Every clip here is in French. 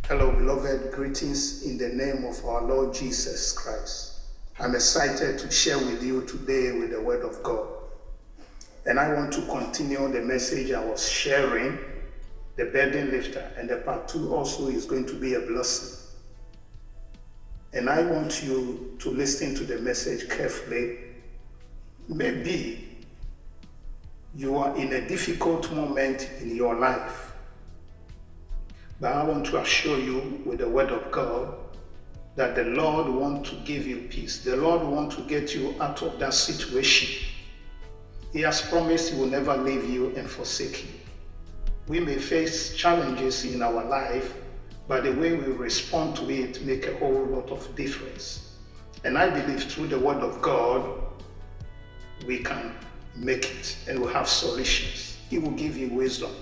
Hello, beloved. Greetings in the name of our Lord Jesus Christ. I'm excited to share with you today with the Word of God. And I want to continue the message I was sharing, the burden lifter. And the part 2 also is going to be a blessing. And I want you to listen to the message carefully. Maybe you are in a difficult moment in your life. But I want to assure you with the Word of God that the Lord wants to give you peace. The Lord wants to get you out of that situation. He has promised He will never leave you and forsake you. We may face challenges in our life, but the way we respond to it makes a whole lot of difference. And I believe through the Word of God, we can make it and we'll have solutions. He will give you wisdom.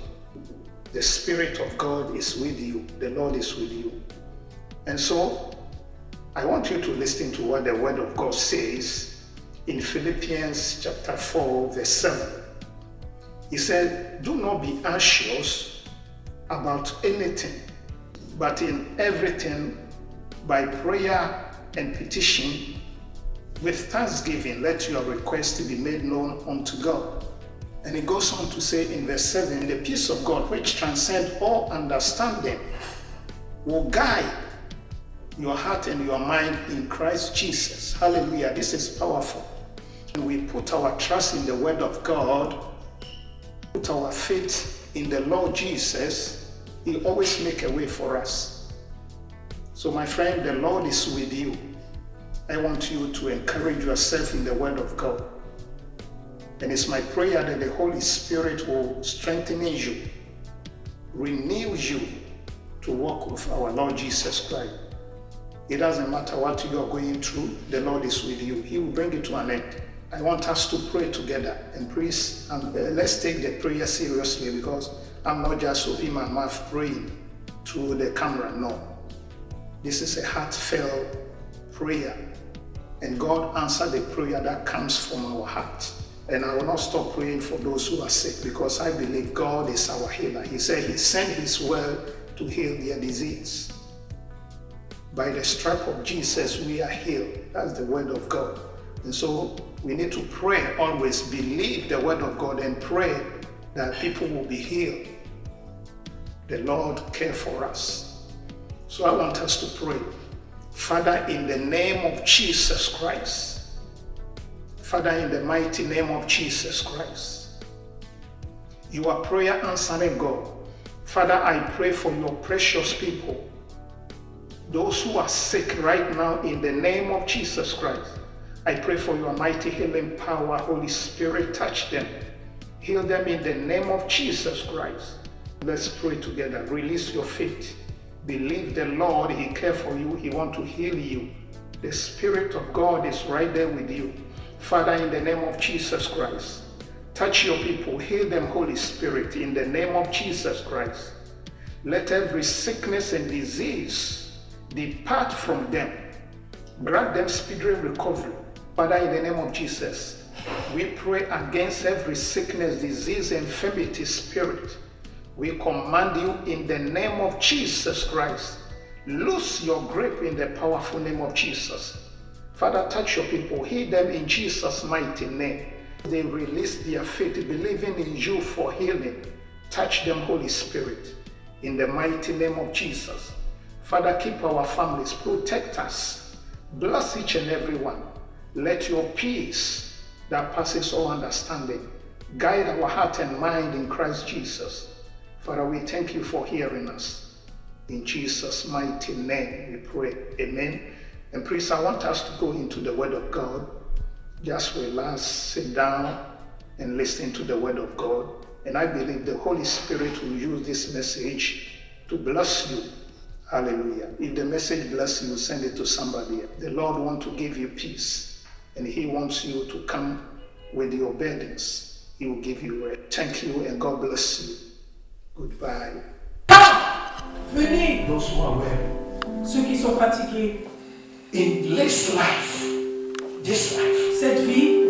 The Spirit of God is with you. The Lord is with you. And so, I want you to listen to what the Word of God says in Philippians chapter 4, verse 7. He said, "Do not be anxious about anything, but in everything, by prayer and petition, with thanksgiving, let your requests be made known unto God." And it goes on to say in verse 7, "The peace of God, which transcends all understanding, will guide your heart and your mind in Christ Jesus." Hallelujah. This is powerful. And we put our trust in the Word of God, put our faith in the Lord Jesus. He always makes a way for us. So my friend, the Lord is with you. I want you to encourage yourself in the Word of God. And it's my prayer that the Holy Spirit will strengthen you, renew you to walk with our Lord Jesus Christ. It doesn't matter what you are going through, the Lord is with you. He will bring it to an end. I want us to pray together. And please, let's take the prayer seriously, because I'm not just opening my mouth praying through the camera. No. This is a heartfelt prayer. And God answers the prayer that comes from our heart. And I will not stop praying for those who are sick, because I believe God is our healer. He said He sent His word to heal their disease. By the stripe of Jesus, we are healed. That's the Word of God. And so we need to pray always, believe the Word of God, and pray that people will be healed. The Lord cares for us. So I want us to pray. Father, in the name of Jesus Christ, Father, in the mighty name of Jesus Christ, you are prayer answering God. Father, I pray for your precious people, those who are sick right now, in the name of Jesus Christ. I pray for your mighty healing power. Holy Spirit, touch them. Heal them in the name of Jesus Christ. Let's pray together. Release your faith. Believe the Lord. He cares for you. He wants to heal you. The Spirit of God is right there with you. Father, in the name of Jesus Christ, touch your people. Heal them, Holy Spirit, in the name of Jesus Christ. Let every sickness and disease depart from them. Grant them speedy recovery. Father, in the name of Jesus, we pray against every sickness, disease, infirmity spirit. We command you in the name of Jesus Christ. Loose your grip in the powerful name of Jesus. Father, touch your people. Heal them in Jesus' mighty name. They release their faith, believing in you for healing. Touch them, Holy Spirit, in the mighty name of Jesus. Father, keep our families, protect us, bless each and every one. Let your peace that passes all understanding guide our heart and mind in Christ Jesus. Father, we thank you for hearing us. In Jesus' mighty name we pray. Amen. And please, I want us to go into the Word of God. Just relax, sit down, and listen to the Word of God. And I believe the Holy Spirit will use this message to bless you. Hallelujah. If the message blesses you, send it to somebody. The Lord wants to give you peace, and He wants you to come with your burdens. He will give you rest. Thank you, and God bless you. Goodbye. Venez, Those who are well. ceux qui sont fatigués. In this life, Cette vie,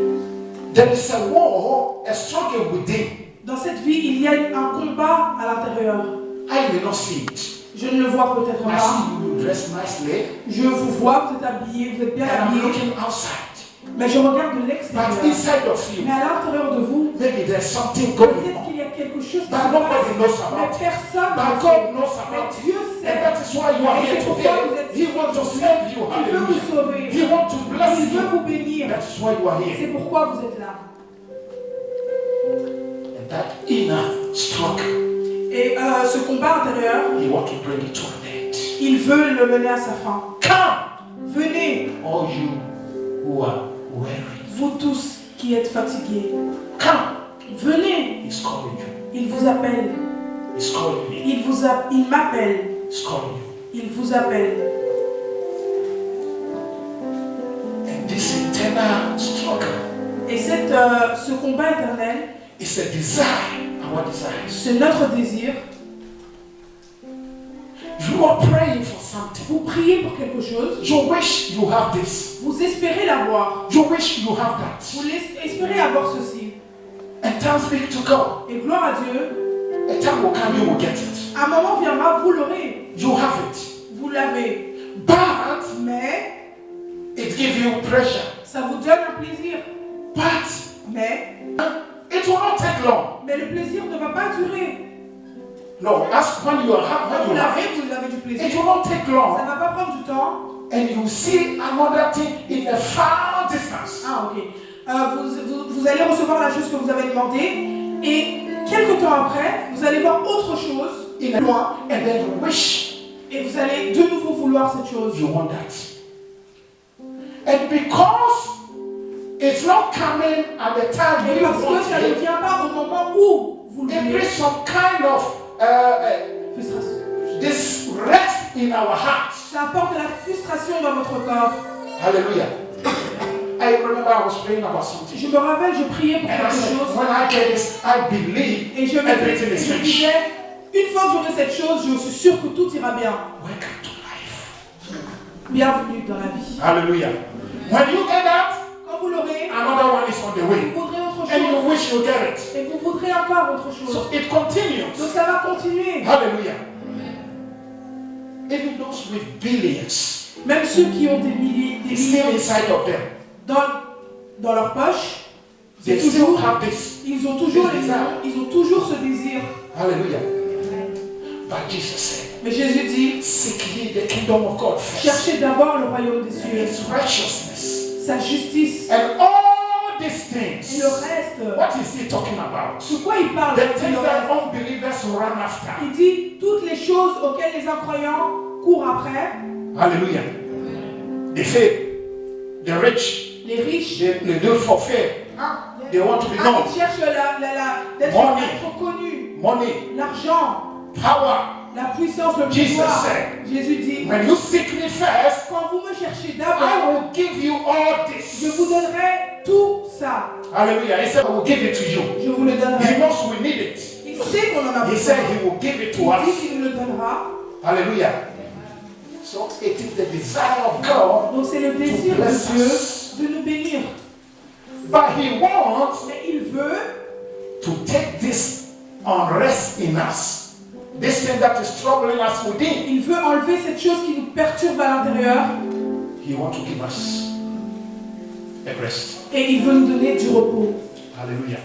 there is a war, a struggle within. dans cette vie, il y a un combat à l'intérieur. I will not see it. Je ne le vois peut-être I pas. see you dressed nicely. Je vous vois, vous êtes habillés, vous êtes bien And I'm habillés. looking outside. Mais je regarde de l'extérieur. But inside of you, Mais à l'intérieur de vous, maybe there's something going peut-être on. qu'il y a quelque chose qui se But passe. nobody knows Mais about it. personne But ne God sait. knows Mais about it. Dieu And sait. that is why you are Et here c'est pourquoi vous today. êtes He wants to save you. Il veut vous Hallelujah. sauver. He wants to bless Il veut you. vous bénir. That is why you are here. C'est pourquoi vous êtes là. And that inner struggle, Et ce combat intérieur, He wants to bring it to an end. il veut le mener à sa fin. Come, Venez, all you who are weary. vous tous qui êtes fatigués. Come. Venez, He's calling you. il vous appelle. He's calling me. Il m'appelle. He's calling you. Il vous appelle. And this internal struggle Et ce combat éternel, is a desire. Our desire. c'est notre désir. You are praying for something. Vous priez pour quelque chose. You wish you have this. Vous espérez l'avoir. You wish you have that. Vous espérez avoir ceci. And thanks be to God. Et gloire à Dieu, A time will come, you will get it. un moment viendra, vous l'aurez. You have it. Vous l'avez. But Mais it gives you pressure. ça vous donne un plaisir. But Mais it will not take long. le plaisir ne va pas durer. No, that's when you have Quand when vous you have l'avez, vous avez du it. plaisir. It will not take Ça long. ne va pas prendre du temps. And you see another thing in a far distance. Ah, ok. Vous allez recevoir la chose que vous avez demandée. Et quelques temps après, vous allez voir autre chose. In a Loin. and then you wish Et vous allez de nouveau vouloir cette chose. you want that. And because it's not coming at the time Et you parce que want ça ne it, vient pas au moment où vous le it voulez. brings some kind of Frustration. this rest in our hearts. Ça apporte de la frustration dans votre corps. Hallelujah. I remember I was praying about something. Je me rappelle, je priais pour And I quelque said, chose. when I get this, I believe Et je everything is je finished. disais, une fois que j'aurai cette chose, je suis sûr que tout ira bien. Welcome to life. Bienvenue dans la vie. Hallelujah. When you get that, Quand vous l'aurez, another one is on the way. vous voudrez autre And you chose. wish you get it. Et vous voudrez encore autre chose. So it continues. Donc ça va continuer. Hallelujah. Even those with billions, Même ceux qui ont des milliers, des it's still millions inside of them. dans leur poche, They c'est still toujours, have this. ils ont toujours This les desire. millions, ils ont toujours ce désir. Hallelujah. But Jesus said, Mais Jésus dit, seek ye the kingdom of God first. cherchez d'abord le royaume des And cieux, His righteousness. sa justice And all these et things. le reste. What is he talking about? De quoi il parle? The things Le that reste. unbelievers run after. Il dit toutes les choses auxquelles les incroyants courent après, Hallelujah. The faith, the rich, les riches. they do for faith. They want to be known. Ils cherchent d'être Money. connus, Money, l'argent, power. la puissance, le Jesus pouvoir. said, Jésus dit, when you seek me first, quand vous me cherchez I d'abord, will give you all je this. vous donnerai tout ça. Hallelujah. He said, I will give it to you. Je vous le He donnerai. knows we need it. Il sait qu'on en a He besoin. said he will give it to Il dit us. qu'il nous le donnera. Hallelujah. So it is the desire of God, Donc c'est le désir de bless Dieu us. de nous bénir. but he wants Mais il veut to take this unrest in us, this thing that is troubling us within. Il veut enlever cette chose qui nous perturbe à l'intérieur He wants to give us a rest. et il veut nous donner du repos. Hallelujah.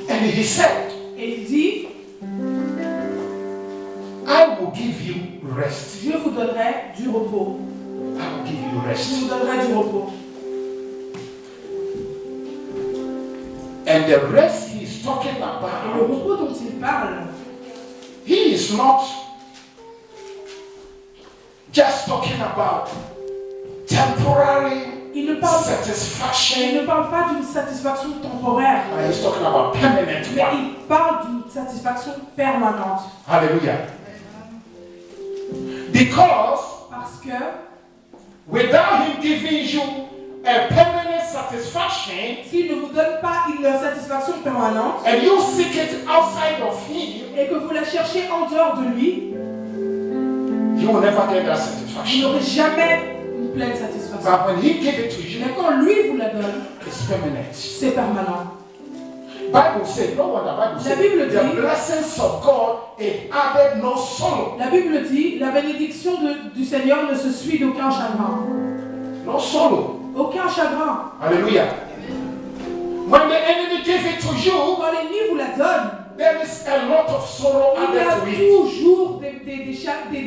And he said, Et il dit, I will give you rest. je vous donnerai du repos. I will give you Je rest. vous donnerai du repos. And the rest he is talking Et le about, repos dont il parle, he is not just talking about temporary il ne parle, il satisfaction, ne parle pas d'une satisfaction temporaire, but he's talking about permanent mais one. il parle d'une satisfaction permanente. Hallelujah. Because Parce que without him giving you a permanent satisfaction, s'il ne vous donne pas une satisfaction permanente and you seek it outside of him, et que vous la cherchez en dehors de lui, you will never get that vous satisfaction. n'aurez jamais une pleine satisfaction. But when he gives it to you, Mais quand lui vous la donne, it's permanent. c'est permanent. Bible says, you know what the Bible La says? Bible The dit- blessings of God, it added no sorrow. La Bible dit, la bénédiction du Seigneur ne se suit d'aucun chagrin. No sorrow. Aucun chagrin. Hallelujah. When the enemy gives it to you, Quand l'ennemi vous la donne, there is a lot of sorrow il y a added to it. toujours des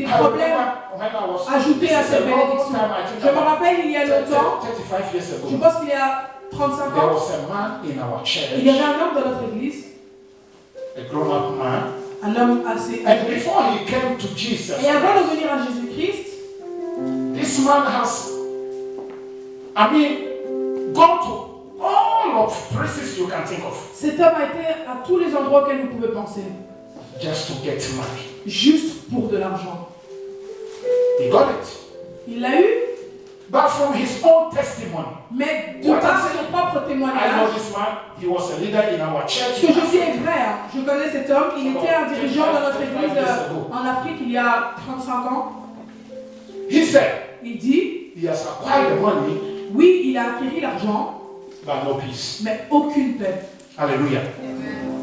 problèmes When I was ajoutés à this is cette a long bénédiction. time, I think Je me about rappelle, il y a longtemps, 35 years je ago, pense qu'il y a 35 there ans, was a man in our il y avait church, un homme dans notre église, a grown-up man, un homme assez and âgé. before he came to Jesus, Et avant de venir à Jésus-Christ, this man has, gone to all of places you can think of cet homme a été à tous les endroits auxquels vous pouvez penser, just to get money. juste pour de l'argent. He got it. Il l'a eu, But from his own testimony, mais de par son propre I know témoignage, this man, he was a leader in our church. ce que je dis est vrai, hein. Je connais cet homme, il était un dirigeant dans notre église en Afrique il y a 35 ans. He said Il dit, he has acquired the money, oui, il a acquis l'argent, but no peace. mais aucune paix. Hallelujah.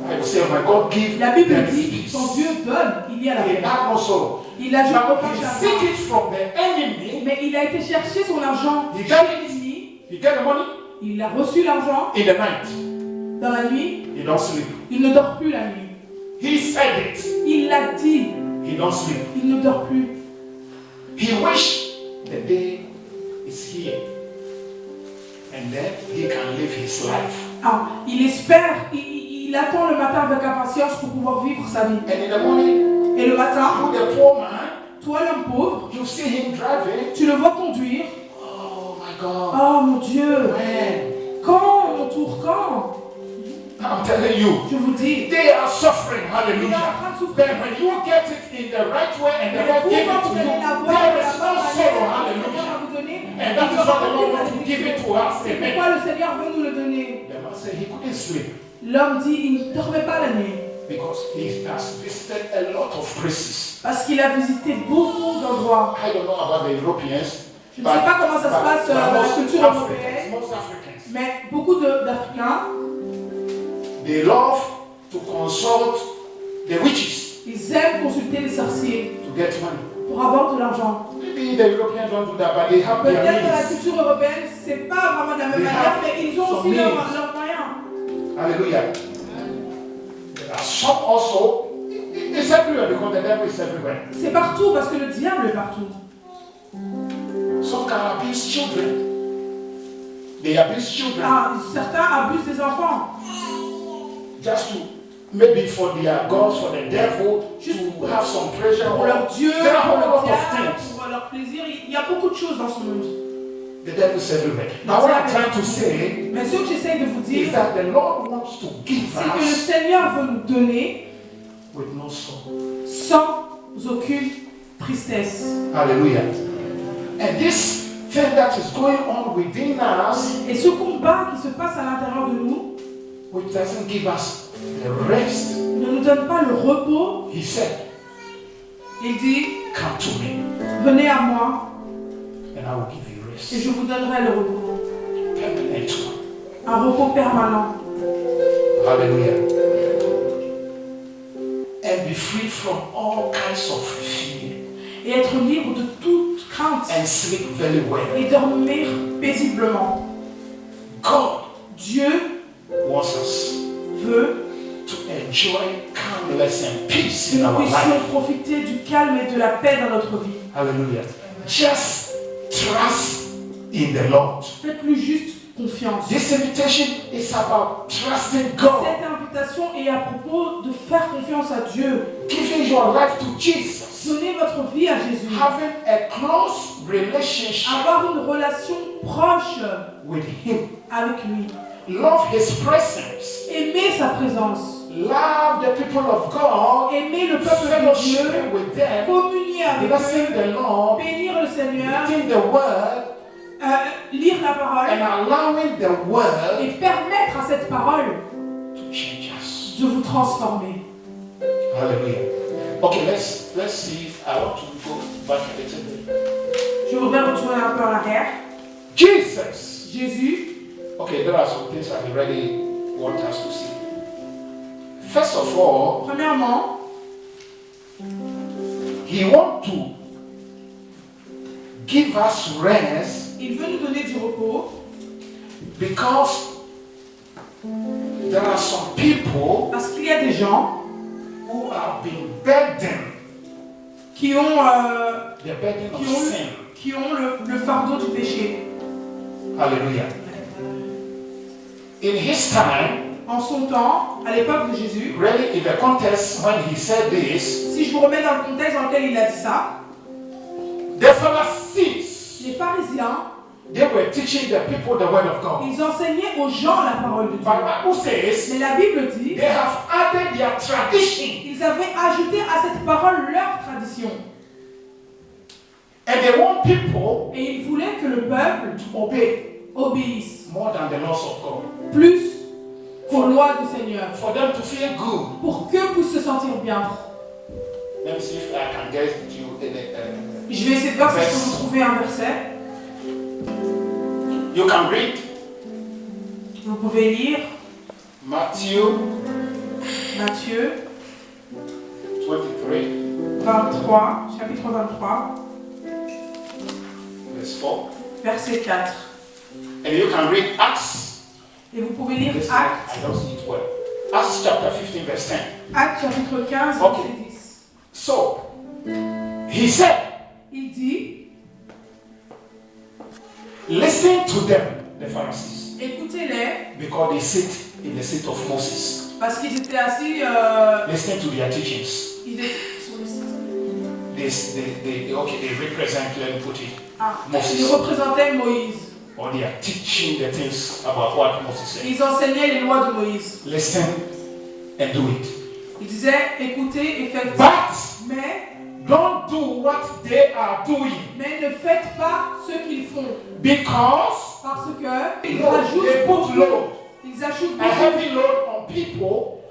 I will say, my God, give La Bible them dit, peace. quand Dieu donne, il y a la He paix. had no sorrow. Il a juste Now aucun he chagrin. seek it from the enemy. Mais il a été chercher son argent Il chez gagne. l'ennemi. He get the money Il a reçu l'argent in the night. dans la nuit. He don't sleep. Il ne dort plus la nuit. He said it. Il l'a dit. He don't sleep. Il ne dort plus. He wish the day is here, and then he can live his life. Ah, il espère, il attend le matin avec impatience pour pouvoir vivre sa vie. And in the morning, Et le matin, you the poor man, toi l'homme pauvre, you see him driving. tu le vois conduire. Oh my God. Oh mon Dieu, Man, quand mon tour, quand? I'm telling you, Je vous dis, they are suffering. il est en Hallelujah. train de souffrir. Then when you get it in the right way and the Mais Lord vous, give quand it to vous you, allez l'avoir de there la is bonne no manière, sorrow. le Seigneur Hallelujah. va vous donner. And that is what the Lord wants to give it to us. C'est Amen. pourquoi le Seigneur veut nous le donner. The man said he couldn't sleep L'homme dit, il ne dormait pas la nuit. because he has visited a lot of places. Parce qu'il a visité beaucoup d'endroits. I don't know about the Europeans. Je ne sais pas comment ça se passe dans la culture européenne, most Africans, mais beaucoup d'Africains, they love to consult the witches ils aiment consulter les sorciers to get money. pour avoir de l'argent. Maybe the Europeans don't do that, but they have their Peut-être dans la means. culture européenne, c'est pas vraiment de la même They manière, have mais ils ont some aussi means. leurs moyens. Hallelujah. There are some also. It's everywhere because the devil is everywhere. C'est partout parce que le diable est partout. Some can abuse children. They abuse children Ah, certains abusent des enfants just to maybe for their gods, for the devil, Just to have some pressure. pour leur Dieu, There are a pour whole le lot of diable, things. pour leur plaisir. Il y a beaucoup de choses dans ce monde. The devil is everywhere. Now, what I'm trying to say Mais ce que j'essaie de vous is dire, that the Lord wants to give c'est que le us Seigneur veut nous donner with no sorrow. sans aucune tristesse. Hallelujah. And this thing that is going on within us, Et ce combat qui se passe à l'intérieur de nous which doesn't give us the rest, ne nous donne pas le repos. he said, Il dit, come to me venez à moi and I will give you et rest. je vous donnerai le repos. Permanent one. Un repos permanent. Hallelujah. And be free from all kinds of fear Et être libre de toute crainte. and sleep very well. Et dormir paisiblement. God Dieu wants us veut to enjoy calmness and peace que in nous our puissions life. profiter du calme et de la paix dans notre vie. Hallelujah. Just trust in the Lord. Faites-lui juste confiance. This invitation is about trusting God, Cette invitation est à propos de faire confiance à Dieu. giving your life to Jesus, Donnez votre vie à Jésus. having a close relationship Avoir une relation proche with Him, avec lui. love His presence, Aimer sa présence. love the people of God, Aimer le peuple de fellowship Dieu. with them, Communier avec blessing eux. the Lord, Bénir le Seigneur. reading the Word, Lire la and parole. allowing the Word Et permettre à cette parole to change us. de vous transformer. Hallelujah. Okay, let's see. I want to go back a little bit. Je voudrais retourner un peu en arrière. Jesus. Jésus. Okay, there are some things I really want us to see. First of all, Premièrement, He wants to give us rest il veut nous donner du repos because there are some people parce qu'il y a des gens who have been burdened, qui ont, the burden of qui ont, sin. qui ont le fardeau du péché. Hallelujah. In his time, En son temps, à l'époque de Jésus, really in the context when he said this, si je vous remets dans le contexte dans lequel il a dit ça, the Pharisees, les pharisiens, they were teaching the people the word of God. ils enseignaient aux gens la parole de Dieu. But Bible says Mais la Bible dit, they have added their tradition ils avaient ajouté à cette parole leur tradition. and they want people Et ils voulaient que le peuple to obey obéisse more than the laws of God. plus qu'aux lois du Seigneur, For them to feel good. pour qu'eux puissent se sentir bien. Let me see if I can get you Je vais essayer de voir si je peux vous trouver un verset. You can read Vous pouvez lire Matthew Matthieu 23, 23, chapitre 23, verse 4. verset 4. And you can read Acts. Et vous pouvez lire This Actes, I don't see it well. Acts chapter 15, verse 10. Actes chapitre 15, Ok. verset 10. So, he said, Il dit, listen to them, the Pharisees, écoutez-les, because they sit in the seat of Moses. parce qu'ils étaient assis, Listen to their teachings. ils étaient sur le site. They represent, let me put it, Moses. Ils représentaient Moïse. Or they are teaching the things about what Moses said. Ils enseignaient les lois de Moïse. Listen and do it. Ils disaient, écoutez et faites. But Mais don't do what they are doing, ne faites pas ce qu'ils font. because Parce que ils no, they rajoutent put beaucoup. load, Ils ajoutent a beaucoup. heavy load on people,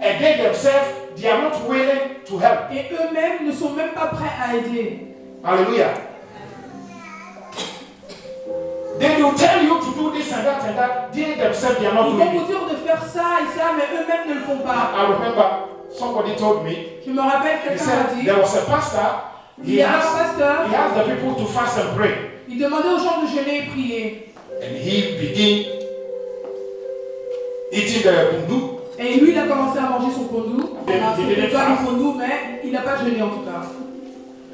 and they themselves, they are not willing to help. Et eux-mêmes ne sont même pas prêts à aider. Hallelujah. They will tell you to do this and that, they themselves, they are not Ils vont doing vous it. dire de faire ça et ça, mais eux-mêmes ne le font pas. I remember somebody told me, Je me rappelle, he quelqu'un m'a said dit, there was a pastor, il y a un pasteur, he asked the people to fast and pray. il demandait aux gens de jeûner et prier. And he began eating the bundu. Et lui, il a commencé à manger son pondou. C'était pas fast. du pondou, mais il n'a pas jeûné en tout cas.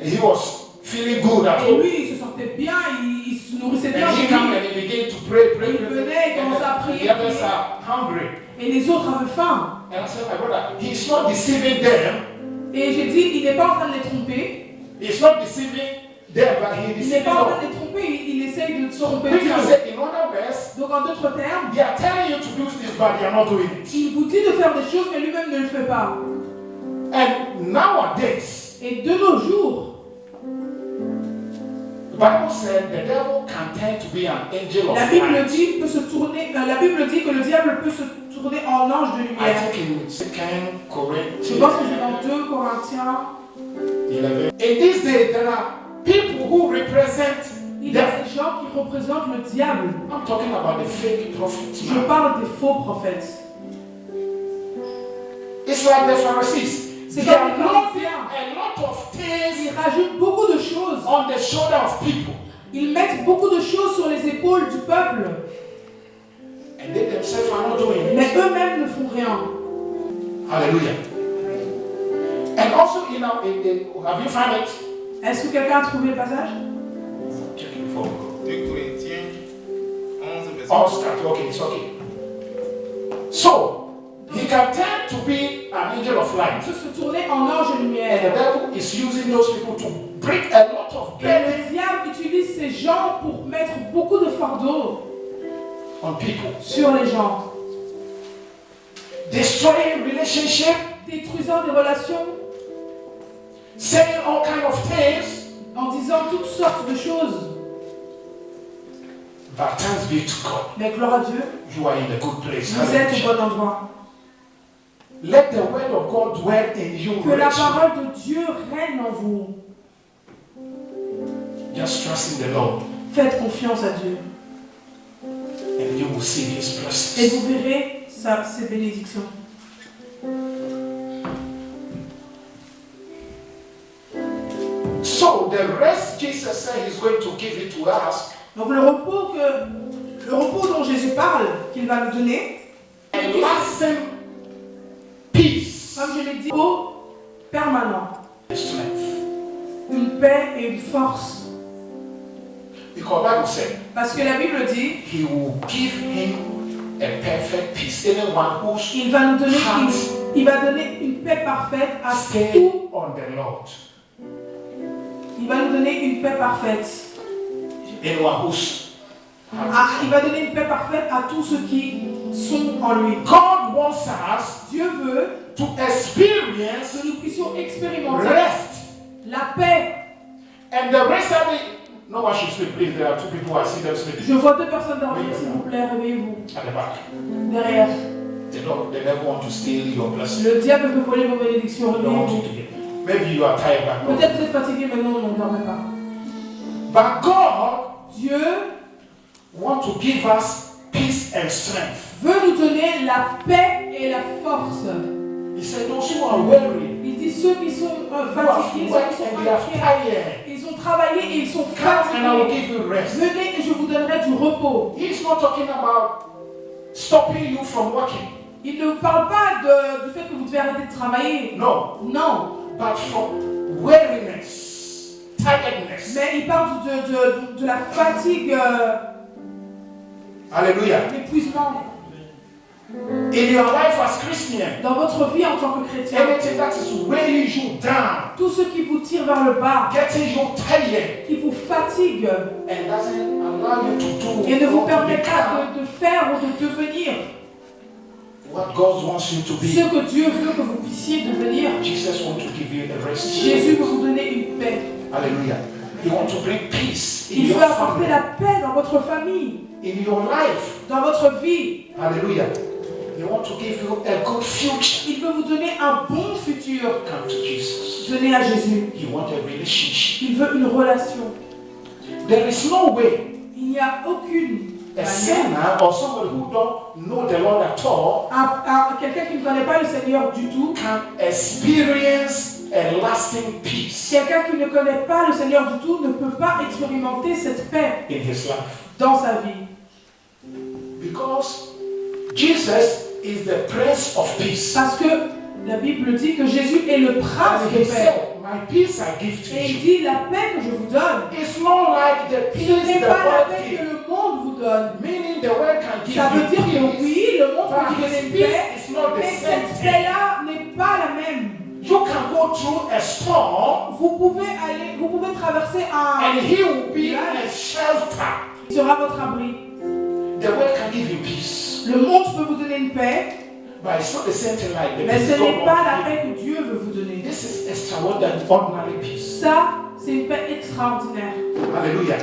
And he was feeling good at Et home. lui, il se sentait bien, il se nourrissait bien And he chez came lui. and he began to pray. Il venait, il commençait à prier, The others are hungry. Et les autres avaient faim. And I said, my brother, he's not deceiving them. Et j'ai dit, il n'est pas en train de les tromper. He's not deceiving them, but he Il n'est deceiving pas en train them. de les tromper, il essaye de tromper We can Dieu. say, in other words, Donc en d'autres termes, they are telling you to do this, but they are not doing it. il vous dit de faire des choses, mais lui-même ne le fait pas. And nowadays, Et de nos jours, the Bible said the devil can tend to be an angel of la Bible light. dit, la Bible dit que le diable peut se tourner en ange de I lumière. think in 2 Corinthians Je pense que c'est dans 2 Corinthiens. 11. In this day, there are people who represent Il y a them. des gens qui représentent le diable. I'm talking about the fake prophets. Je now. parle des faux prophètes. It's like the Pharisees. C'est They comme are les loading pharisiens. a lot of things Ils rajoutent beaucoup de choses. on the shoulder of people. Ils mettent beaucoup de choses sur les épaules du peuple. And they themselves are not doing it. Mais eux-mêmes ne font rien. Hallelujah. And also, have you found it? Est-ce que quelqu'un a trouvé le passage? Check it before we go. 2 Corinthiens 11, verset All start. Okay, it's okay. So, he can tend to be an angel of light. De se tourner en ange de And the lumière. devil is using those people to bring a lot of Et burden le diable utilise ces gens pour mettre beaucoup de fardeaux on people. sur les gens. Destroying relationship, Détruisant des relations, saying all kinds of things. en disant toutes sortes de choses. But thanks be to God. Mais gloire à Dieu, You are in a good place. vous êtes Hallelujah. au bon endroit. Let the word of God dwell in you. Que la richly. parole de Dieu règne en vous. Just trust in the Lord Faites confiance à Dieu. and you will see his Et blessings. vous verrez ses bénédictions. So the rest Jesus said he's going to give it to us. Donc le repos dont Jésus parle, qu'il va nous donner, A lasting peace. comme je l'ai dit, repos permanent, Strength. une paix et une force. Because Bible said Parce que la Bible dit, he will give him a perfect peace. Anyone who's il va nous donner il va donner une paix parfaite à stay tout. on the Lord. Il va nous donner une paix parfaite. Anyone who's Il va donner une paix parfaite à tous ceux qui sont en lui. God wants us Dieu veut to experience que nous puissions expérimenter rest. la paix. And the rest of it, no one should sleep, please. There are two people I see them sleeping Je vois deux personnes dormir, s'il vous plaît, réveillez-vous. at the back. Derrière. They never want to steal your blessing. Le diable veut voler vos bénédictions, They don't want you réveillez-vous. to get. Maybe you are tired, but no. Peut-être vous êtes fatigué, mais non, ne dormez pas. But God Dieu wants to give us peace and strength. veut nous donner la paix et la force. He said, those who are weary, Il dit ceux qui sont who have fatigués, ceux worked qui sont and they are inquiets, tired, ils ont travaillé et ils sont come and I will fatigués. give you rest. Venez et je vous donnerai du repos. He's not talking about stopping you from working. Il ne parle pas du fait que vous devez arrêter de travailler. No. Non. But from weariness, tiredness. Mais il parle de la fatigue, Hallelujah. l'épuisement. In your life as Christian, Dans votre vie en tant que chrétien, anything that is weighing you down, tout ce qui vous tire vers le bas, getting you tired, qui vous fatigue and doesn't allow you to do et ne vous or to permet become pas de faire ou de devenir what God wants you to ce be. que Dieu veut que vous puissiez devenir. Jesus wants to give you the rest. Jésus veut vous donner une paix. Hallelujah. He wants to bring peace in Il your veut apporter family, la paix dans votre famille, in your life. dans votre vie. Hallelujah. He wants to give you a good future. Il veut vous donner un bon futur. Come to Jesus. Venez à Jésus. He wants a relationship. Il veut une relation. There is no way Il n'y a aucune a manière. sinner or somebody who don't know the Lord at all Quelqu'un qui ne connaît pas le Seigneur du tout, can experience a lasting peace quelqu'un qui ne connaît pas le Seigneur du tout ne peut pas expérimenter cette paix in his life. dans sa vie. Because Jesus is the Prince of Peace. Parce que la Bible dit que Jésus est le prince And de he paix. said, my peace I give to Et il you. dit la paix que je vous donne, It's not like the ce peace n'est the pas la world paix que gives. le monde vous donne. Meaning the world can give Ça veut dire you que peace, oui, le monde peut but vous donner his une peace paix, is not the mais same cette thing. paix-là n'est pas la même. You can go through a storm Vous pouvez traverser and he will be nuage, a shelter. il sera votre abri. The world can give you peace, Le monde peut vous donner une paix, but it's not the same thing like the mais peace ce God n'est wants pas to la give. paix que Dieu veut vous donner. This is extraordinary peace. Ça, c'est une paix extraordinaire. Hallelujah.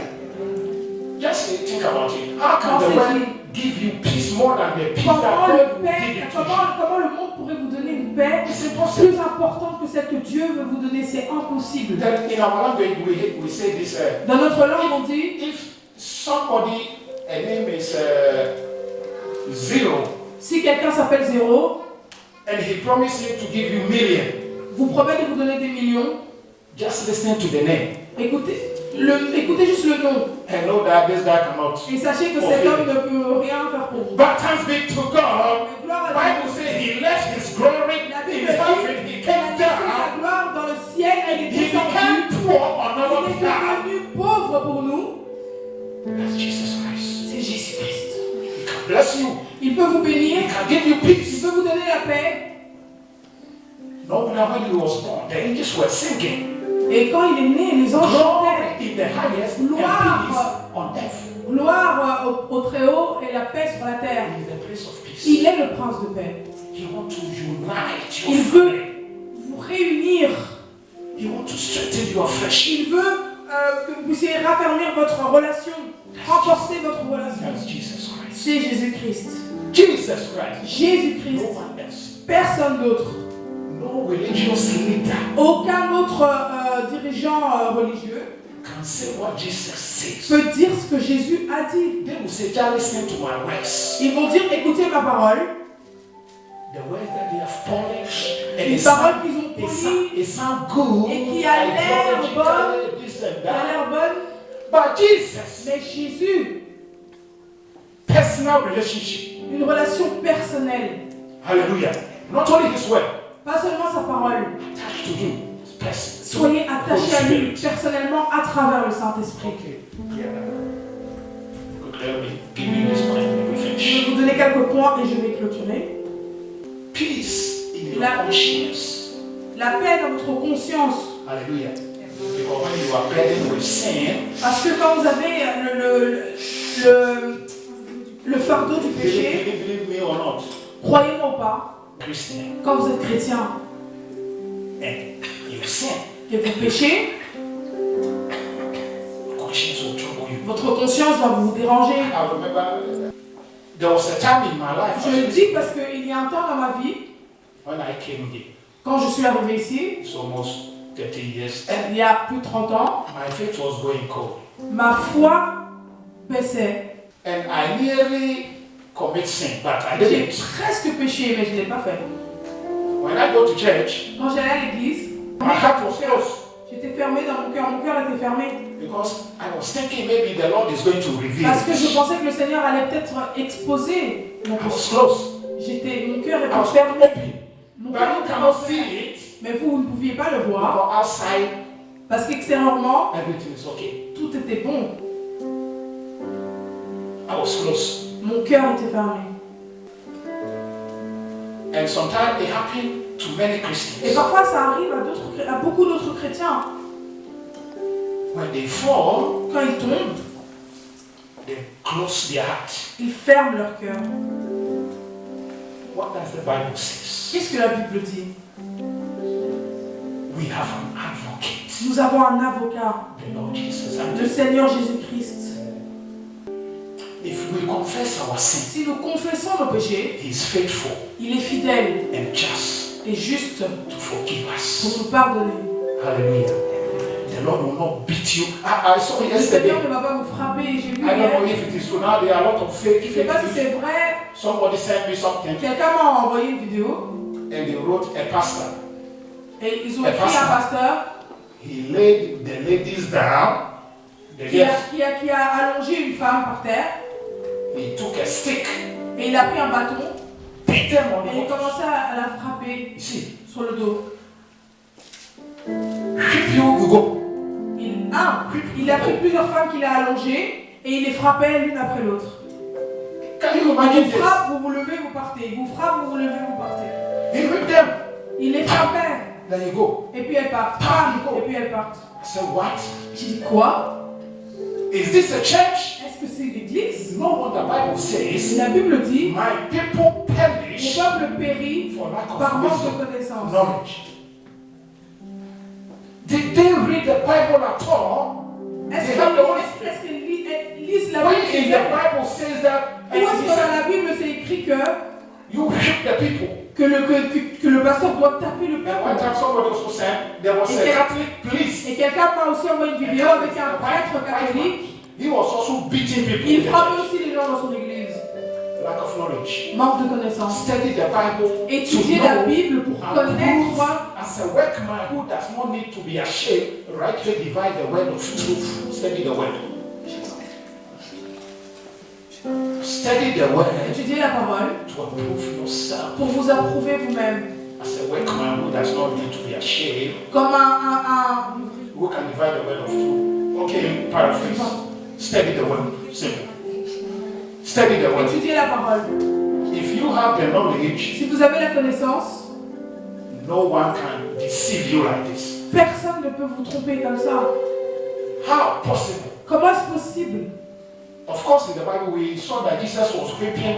Just think about it. How can the world give you peace more than the peace that Comment, God will give it to you? comment le monde pourrait vous donner une paix It's impossible. plus importante que celle que Dieu veut vous donner? C'est impossible. Then in our language, we say this. Dans notre langue, on dit, If somebody, a name is Zero, si quelqu'un s'appelle Zéro, and he promised you to give you million, vous promet de vous donner des millions, just listen to the name écoutez juste le nom. and know that this guy cannot. Et sachez que cet homme ne peut rien faire pour vous. But thanks be to God, Mais gloire à Bible Dieu. says he left his glory La in Bible heaven. dit He qu'il a came laissé sa down. gloire dans le ciel, elle est He became descendue. poor on our Il est behalf. devenu pauvre pour nous. That's Jesus Christ. C'est Jésus-Christ. He can bless you. Il peut vous bénir. He can give you Il peace. peut vous donner la paix. No wonder when he was born, the angels were singing. Et quand il est né, les anges chantaient. Glory in the highest and Gloire. peace on earth. Gloire au Très-Haut et la paix sur la terre. He is the Prince of Peace. Il est le prince de paix. He wants to unite your Il veut family. vous réunir. He wants to strengthen your friendship. Il veut que vous puissiez raffermir votre relation, renforcer votre relation. That's Jesus Christ. C'est Jésus-Christ. Jesus Christ. Jésus-Christ. No one else. Personne d'autre. No religious leader Aucun autre dirigeant religieux can say what Jesus says. peut dire ce que Jésus a dit. They will say, just listen to my words. Ils vont dire, écoutez ma parole. The words that they have polished and Une it parole sound, qu'ils ont polie it sound good. et qui a l'air bonne, this and qui a that. l'air bonne, But Jesus, mais Jésus, personal relationship. une relation personnelle. Hallelujah. Not only his word, Pas seulement sa parole. attached to him, his person. Soyez attachés à lui personnellement à travers le Saint-Esprit. Okay. Yeah. Good. Let me give you this point and we Je finish. vais vous donner quelques points et je vais clôturer. Peace in your La- conscience. La paix dans votre conscience. Hallelujah. Because when you are burdened with sin, Parce que quand vous avez le fardeau du péché, believe me or not, croyez-moi ou pas, Christian, quand vous êtes chrétien and you sin, et vous péchez, conscience will trouble you. votre conscience va vous déranger. I remember there was a time in my life Je le dis parce qu'il y a un temps dans ma vie, when I came here. quand je suis arrivé ici, It's almost 30 years. il y a plus de 30 ans, My faith was going cold. ma foi baissait. And I nearly commit sin, but I J'ai didn't. presque péché, mais je ne l'ai pas fait. When I go to church, Quand j'allais à l'église, my heart was closed j'étais fermée dans mon cœur était fermé. because I was thinking maybe the Lord is going to reveal Parce que je it. pensais que le Seigneur allait peut-être exposer mon I was péché. close. Mon cœur I était was fermé. open. Mon But cœur you était cannot ouvert. see it Mais vous ne pouviez pas le voir. because outside Parce qu'extérieurement, everything is okay. tout était bon. I was close. Mon cœur était fermé. And sometimes it happened to many Et Christians. parfois, ça arrive à beaucoup d'autres chrétiens. When they fall, Quand ils tombent, they close their heart. ils ferment leur cœur. What does the Bible say? Qu'est-ce que la Bible dit? We have an advocate, Nous avons un avocat, the Lord Jesus. le Seigneur Jésus-Christ. If we confess our sin, Si nous confessons nos péchés, He is faithful il est fidèle and just et juste to forgive pour us. nous pardonner. Hallelujah. The Lord will not beat you. I saw Le Seigneur yesterday. ne va pas vous frapper. J'ai vu I don't know hier. if it is true now. There are a lot of fake. Je ne sais pas si c'est vrai. Somebody sent me something Quelqu'un m'a envoyé une vidéo and they wrote a pastor. et ils ont Un écrit un pasteur He laid the ladies down. The qui a, girls. qui a allongé une femme par terre He took a stick, et il a pris un bâton beat them on et il the head. commençait à la frapper You see, sur le dos. whip you go. Il a pris plusieurs femmes qu'il a allongées et il les frappait l'une après l'autre. Can you Il imagine vous this? frappe, vous vous levez, vous partez. Il vous frappe, vous vous levez, vous partez. He whipped them. Il les frappait Then you go. et puis elles partent. Bam, et puis elles partent. I said, what? J'ai dit quoi? Is this a church? Est-ce que c'est l'église? No what the Bible says. La Bible dit, My people mon perish peuple périt for lack par of manque wisdom, de connaissance. knowledge. Did they read the Bible at all? Est-ce They have the Holy qu'elles Spirit. lisent la When Bible? in the Bible says that, Où est-ce and que he dans said, la Bible c'est écrit you whip the people. que le pasteur doit taper le And one peuple? time somebody also said there was a Catholic priest. Et quelqu'un m'a aussi envoyé une vidéo avec un prêtre catholique. He was also beating people. Il frappe aussi les gens dans son église. Lack of knowledge. Manque de connaissance. Study the Bible Étudier to la know Bible pour and connaître prove as a workman who does not need to be ashamed, rightly divide the word of truth. Study the word. Study the word étudier la parole to approve yourself pour vous approuver vous-même. as a workman who does not need to be ashamed, Comme who can divide the word of truth. Okay, paraphrase. Study the word. Simple. Study the word. étudier la parole. If you have the knowledge, Si vous avez la connaissance, no one can deceive you like this. personne ne peut vous tromper comme ça. How possible? Comment est-ce possible? Of course, in the Bible, we saw that Jesus was whipping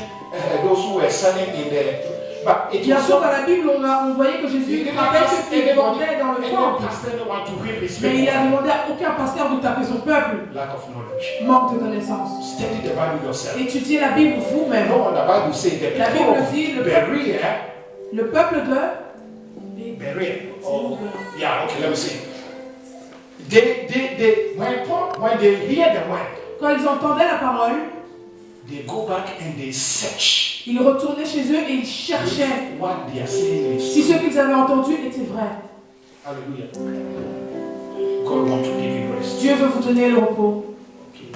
those who were selling in the. But it Bien was sûr, dans not. la Bible, on voyait que He Jésus didn't frappait ask ceux qui vendaient dans le any temple. pastor anyone to whip his Mais il a people. demandé à aucun pasteur de taper son peuple. Lack of knowledge. Manque de connaissance. Study the Bible yourself. Étudiez la Bible You vous-même. know what the Bible says? The La people Bible of dit le peuple de... Berea. Oh, yeah. Okay, let me see. When they hear the word, Quand ils entendaient la parole, they go back and they search ils retournaient chez eux et ils cherchaient what they are saying si is ce qu'ils avaient entendu était vrai. Hallelujah. God wants to give you rest. Dieu veut vous donner le repos. Okay.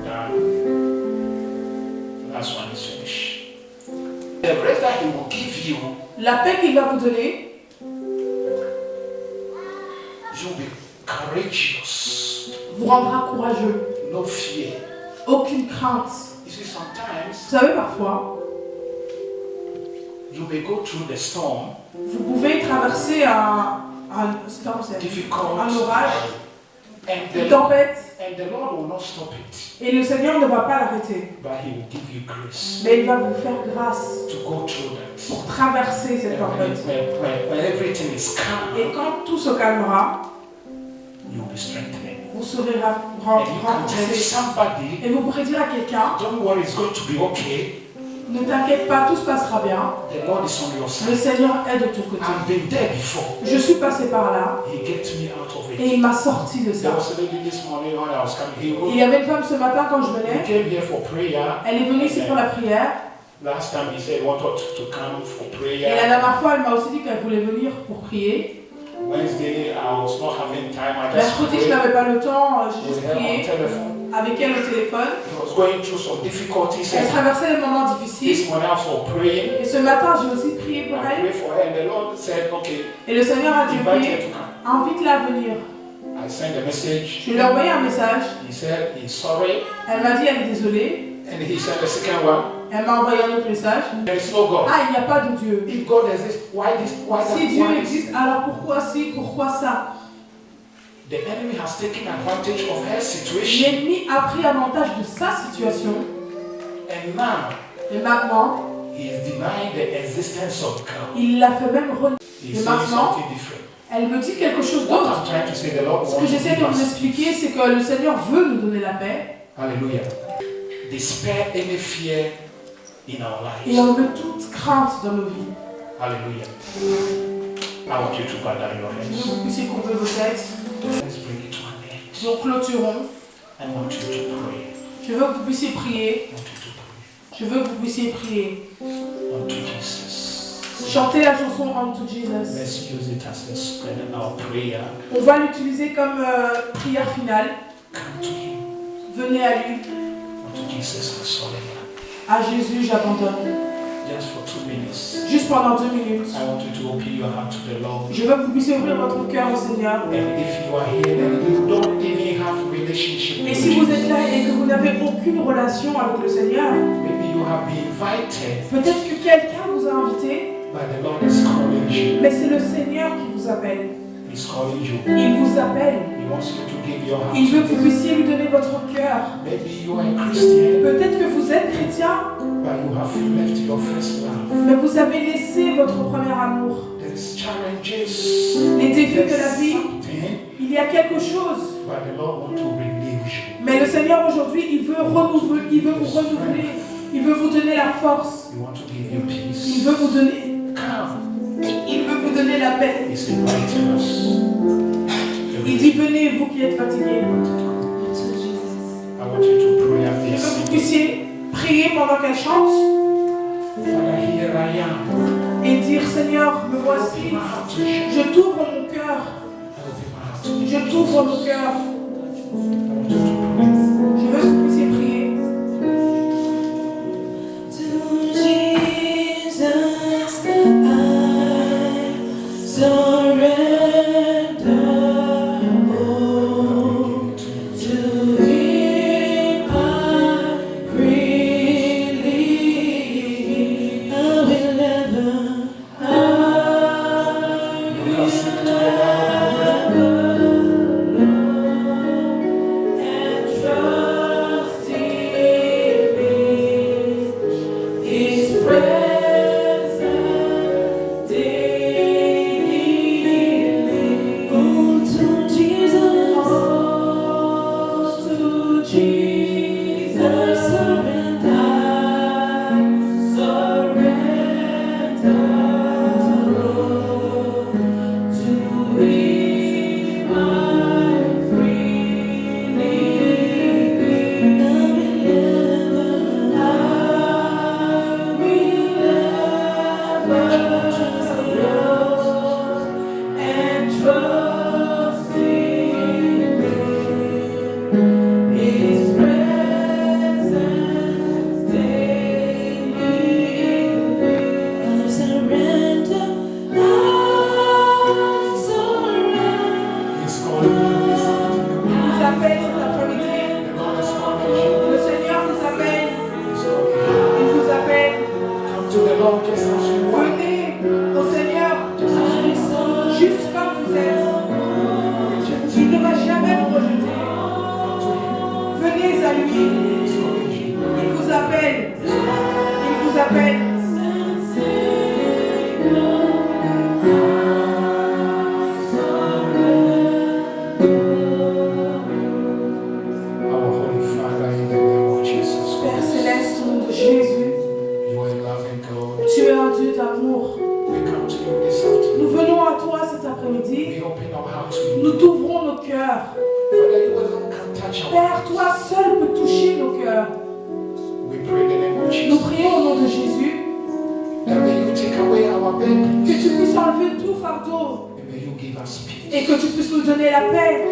That last one is finished. The rest that He will give you, La paix qu'il va vous donner, you'll be courageous. vous rendra courageux. No fear. Aucune crainte. You see, sometimes Vous savez, parfois, you may go through the storm, vous pouvez traverser un storm, c'est difficult, un orage, and une the, tempête, and the Lord will not stop it, et le Seigneur ne va pas l'arrêter. but He will give you grace Mais il va vous faire grâce to go through that. pour traverser cette And tempête. when everything is calm, Et quand tout se calmera, you'll be strengthened. vous serez And you can tell renforcés. somebody, Et vous pourrez dire à quelqu'un, don't worry, it's going to be okay. ne t'inquiète pas, tout se passera bien. The Lord is on your Le side. Seigneur est de ton côté. I've been there before. Je suis passé par là He gets me out of et it. il m'a sorti de There ça. was a lady this morning when I was coming. Il y avait une femme ce matin quand je He venais. came here for prayer. Elle est venue ici pour la prière. Last time he said he wanted to come for Et la prayer. dernière fois, elle m'a aussi dit qu'elle voulait venir pour prier. Wednesday, I was not having time. I just Mercredi, je prayed n'avais pas le temps, j'ai with juste her on prié telephone. avec elle au téléphone. He was going through some difficulties. Elle And traversait des moments this difficiles. morning I was for praying. Et ce matin, j'ai aussi prié pour I elle. prayed for her, and the Lord said, "Okay, Et le Seigneur a dit, invite her oui, to come." invite-la à venir. I sent a message. Je lui ai envoyé un message. He said he's sorry, Elle m'a dit, elle est désolée. and he sent the second one. Elle m'a envoyé un autre message. There is no God. Ah, il n'y a pas de Dieu. If God exists, why this? Why that? Si Dieu Why this? existe, alors pourquoi ci, pourquoi ça? The enemy has taken advantage of her situation, L'ennemi a pris avantage de sa situation. and now Et maintenant, he is denying the existence of God. il l'a fait même renier. He's Et saying maintenant, something different. elle me dit quelque chose What d'autre. I'm trying to say, the Lord Ce wants que to j'essaie de give vous us. expliquer, c'est que le Seigneur veut nous donner la paix. Hallelujah. Despair any fear in our Et lives. enlever toute crainte dans nos vies. Hallelujah. I want you to bow down your Je veux heads. que vous puissiez couvrir vos têtes. Let's bring it to an end. Nous clôturons. I want you to pray. Je veux que vous puissiez prier. I want you to pray Je veux que vous puissiez prier. unto Jesus. Chantez la chanson Unto Jesus. Let's use it as a spread our prayer. On va l'utiliser comme prière finale. Come to Him. Venez à lui. Unto Jesus, I surrender. À Jésus, j'abandonne. Just for 2 minutes. Juste pendant 2 minutes. I want you to open your heart to the Lord. Je veux que vous puissiez ouvrir votre cœur au Seigneur. And if you are here and you don't even have a relationship Et with si vous êtes Jesus, là et que vous n'avez aucune relation avec le Seigneur, maybe you have been invited, peut-être que quelqu'un vous a invité, but the Lord is calling you. mais c'est le Seigneur qui vous appelle. He's calling you. Il vous appelle. He wants you to give your heart Il veut to que vous Him. puissiez lui donner votre cœur. Maybe you are a Christian, Peut-être que vous êtes chrétien, but you have left your first love. mais vous avez laissé votre premier amour. There is challenges. Les défis de la There's vie, something, il y a quelque chose. but the Lord wants to renew you. Mais le Seigneur aujourd'hui, il veut renouveler, il veut vous renouveler, il veut vous donner la force, He wants to give you il peace. veut vous donner, Come. il veut vous donner la paix. He's inviting us. Il dit venez vous qui êtes fatigués. I want you to pray after Je veux que vous this. puissiez prier pendant qu'elle chante Father, here I am. et dire Seigneur, me Open voici, my heart to you. je t'ouvre mon cœur, Open my heart to you. je t'ouvre mon cœur. I want you to pray. Je veux que vous puissiez prier. To Jesus I surrender. Oh, to Him I freely. I will never, I You can sing will together. never. His presence daily. I surrender. I surrender. He's calling you this afternoon. Il vous appelle cet après-midi. The Lord is calling you. Le Seigneur vous appelle. He's calling you. Il vous appelle. Come to the Lord just as you are. Venez au Seigneur juste comme vous êtes. Il ne va jamais vous rejeter. Venez à lui. He's calling you. Il vous appelle. Il vous appelle. Our Holy Father, in the name of Jesus Père Christ, céleste, au nom de Jésus, you are a loving God. tu es un Dieu d'amour. We come to you this afternoon. Nous venons à toi cet après-midi. We open our hearts to you. Nous t'ouvrons nos cœurs. Father, you alone can touch our Père, hearts. toi seul peux toucher nos cœurs. We pray in the name of Nous Jesus prions au nom de Jésus that may you take away our burdens que tu puisses enlever tout fardeau and may you give us peace. et que tu puisses nous donner la paix.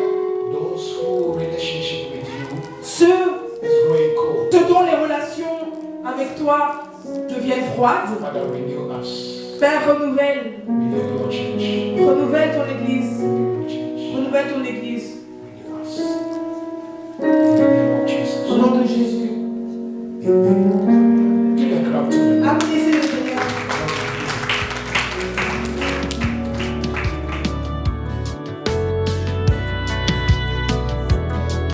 Those who relationship with you Ceux is growing cold. dont les relations avec toi deviennent froides, Father, renew us. Père, renouvelle Renew your church. ton Église, Renew your church. renouvelle ton Église. Renew us. In the name of Jesus. Au nom de Jésus. Amen.